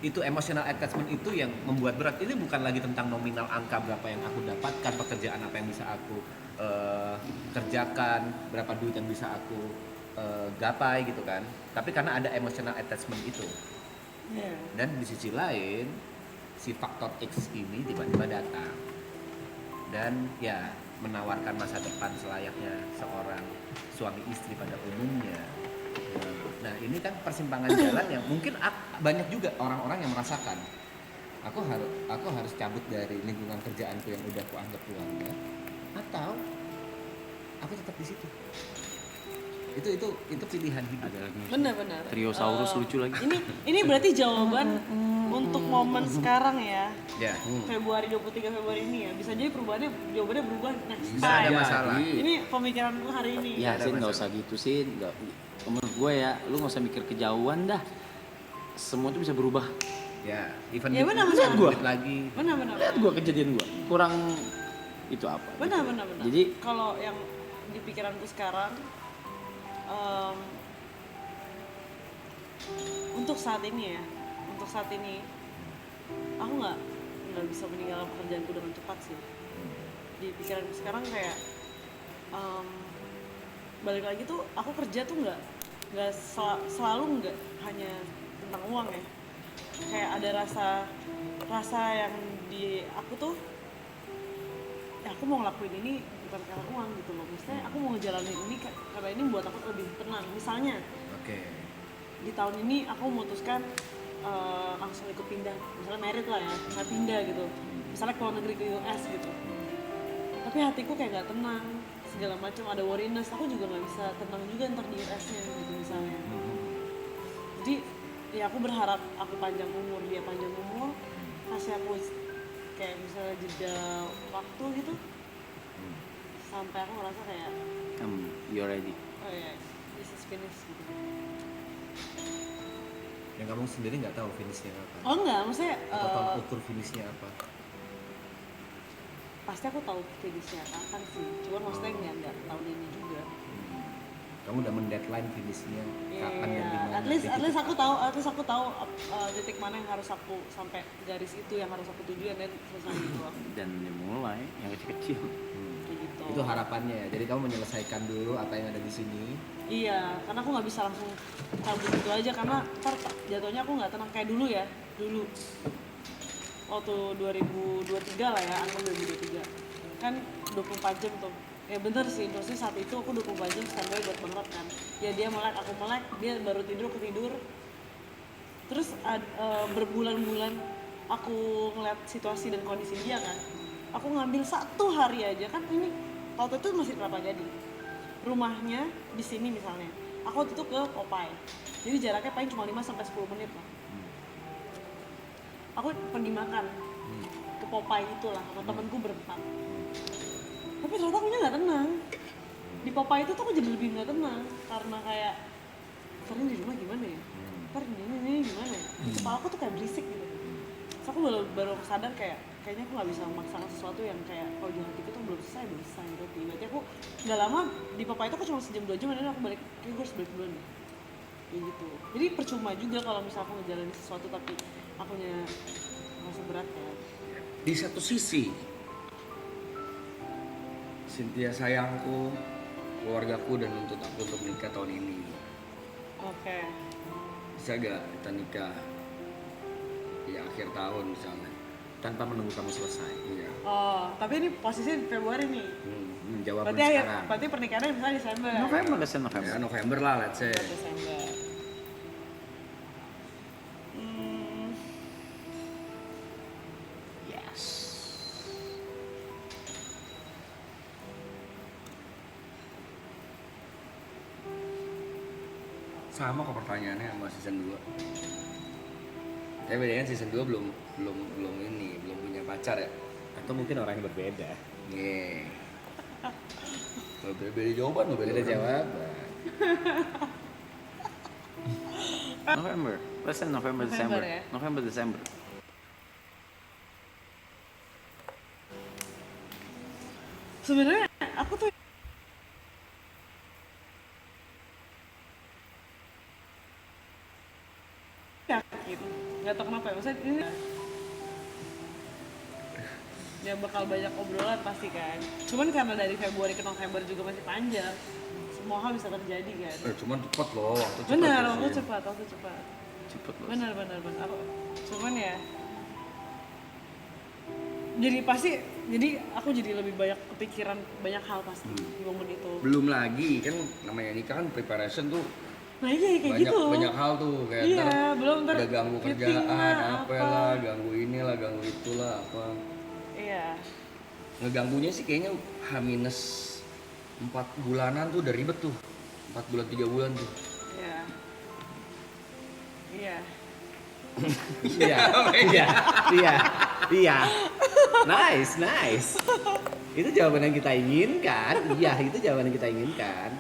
itu emotional attachment itu yang membuat berat. Ini bukan lagi tentang nominal angka berapa yang aku dapatkan, pekerjaan apa yang bisa aku kerjakan, berapa duit yang bisa aku gapai gitu kan, tapi karena ada emotional attachment itu. Dan di sisi lain si faktor X ini tiba-tiba datang dan ya menawarkan masa depan selayaknya seorang suami istri pada umumnya. Nah ini kan persimpangan jalan yang mungkin banyak juga orang-orang yang merasakan. Aku harus cabut dari lingkungan kerjaanku yang udah aku anggap keluarga, atau aku tetap di situ. Itu pilihan hidup. Benar-benar. Triosaurus lucu lagi. Ini berarti jawaban untuk momen sekarang ya. Ya. Februari 23 Februari ini ya. Bisa jadi jawabannya berubah next Nggak ada time. masalah. Ini pemikiranku hari ini. Ya, Ada Sin nggak masalah. usah gitu sih. Menurut gue ya, lu nggak usah mikir kejauhan dah. Semua itu bisa berubah. Ya, even Ya, benar-benar. duit lagi. Benar-benar. Lihat gue kejadian gue. Kurang itu apa? Benar-benar. Jadi kalau yang di pikiranku sekarang untuk saat ini aku nggak bisa meninggalkan pekerjaanku dengan cepat sih. Di pikiranku sekarang kayak balik lagi tuh aku kerja tuh nggak selalu nggak hanya tentang uang ya. Kayak ada rasa yang di aku tuh ya aku mau ngelakuin ini bukan karena uang gitu loh. Maksudnya aku mau ngejalanin ini karena ini buat aku lebih tenang. Misalnya di tahun ini aku memutuskan langsung ikut pindah, misalnya merit lah ya, nggak pindah gitu, misalnya ke luar negeri ke US gitu, tapi hatiku kayak nggak tenang, segala macam ada worriness, aku juga nggak bisa tenang juga ntar di US-nya gitu misalnya. Jadi ya aku berharap aku panjang umur, dia panjang umur, kasih aku kayak misalnya jeda waktu gitu, sampai aku ngerasa kayak you're ready. oh ya this is finished gitu. Yang kamu sendiri nggak tahu finishnya apa? Oh enggak, maksudnya Atau tolak ukur finishnya apa? pasti aku tahu finishnya kapan sih, cuman maksudnya nggak tahun ini juga. Kamu udah mendeadline finishnya kapan dan di mana? At least aku tahu titik mana yang harus aku sampai garis itu yang harus aku tuju dan selesai gitu. Dan dimulai yang kecil-kecil. Kayak gitu. Itu harapannya ya. Jadi kamu menyelesaikan dulu apa yang ada di sini. Iya, karena aku nggak bisa langsung cabut gitu aja karena ntar jatuhnya aku nggak tenang kayak dulu ya. Dulu waktu 2023 lah ya, angka 2023 kan 24 jam tuh. Ya bener sih, maksudnya saat itu aku 24 jam standby buat banget kan. Ya dia melek, aku melek, dia baru tidur, aku tidur. Terus berbulan-bulan aku ngeliat situasi dan kondisi dia kan. Aku ngambil 1 hari aja kan, ini waktu itu masih Kelapa Gading. Rumahnya di sini misalnya. Aku waktu itu ke Popeye. Jadi jaraknya paling cuma 5-10 menit lah. Aku pergi makan ke Popeye itulah sama temenku berempat. Tapi ternyata aku nggak tenang. Di Popeye itu tuh aku jadi lebih nggak tenang karena kayak karena di rumah gimana ya? Ntar ini gimana ya? Kepala aku tuh kayak berisik gitu. Terus aku baru sadar kayaknya aku nggak bisa memaksakan sesuatu yang kayak kalau di hatiku tuh belum selesai gitu. Nanti aku nggak lama di Popeye itu aku cuma sejam 2 jam dan aku balik, kayak gue harus balik duluan deh. Kayak gitu. Jadi percuma juga kalau misalnya aku ngejalanin sesuatu tapi akunya merasa berat ya. Di satu sisi Cynthia sayangku, keluargaku dan nuntut aku untuk nikah tahun ini. Oke. Bisa gak kita nikah di akhir tahun misalnya? Tanpa menunggu kamu selesai. Iya. Oh, tapi ini posisinya di Februari nih. Jawaban Berarti sekarang. berarti pernikahannya misalnya Desember. November. Ya November lah let's say. Desember. Yes. Sama kok pertanyaannya sama season 2. Tapi bedanya season 2 belum punya pacar ya. Atau mungkin orang yang berbeda. Nih. Beda jawaban lo, Beda jawaban. November. Let's say November, December. ya? November, December. Sebenarnya aku tuh yakin nggak tahu kenapa ya, maksudnya ini ya bakal banyak obrolan pasti kan. Cuman karena dari Februari ke November juga masih panjang, semua hal bisa terjadi kan. Cuman cepet loh, waktu cepet. Benar, ya, waktu Sin. cepat. Cepet loh. Benar. Cuman ya, jadi aku jadi lebih banyak kepikiran banyak hal pasti di momen itu. Belum lagi kan namanya nikah kan preparation tuh Nah iya kayak banyak gitu. banyak hal tuh kayak Iya, ntar belum ntar udah ganggu fitting kerjaan lah, apa lah, ganggu inilah, ganggu itulah apa. Iya. Ngeganggunya sih kayaknya H-4 bulanan tuh udah ribet tuh. 4 bulan 3 bulan tuh. Iya. Iya. Iya. Nice. Itu jawaban yang kita inginkan. Iya, itu jawaban yang kita inginkan.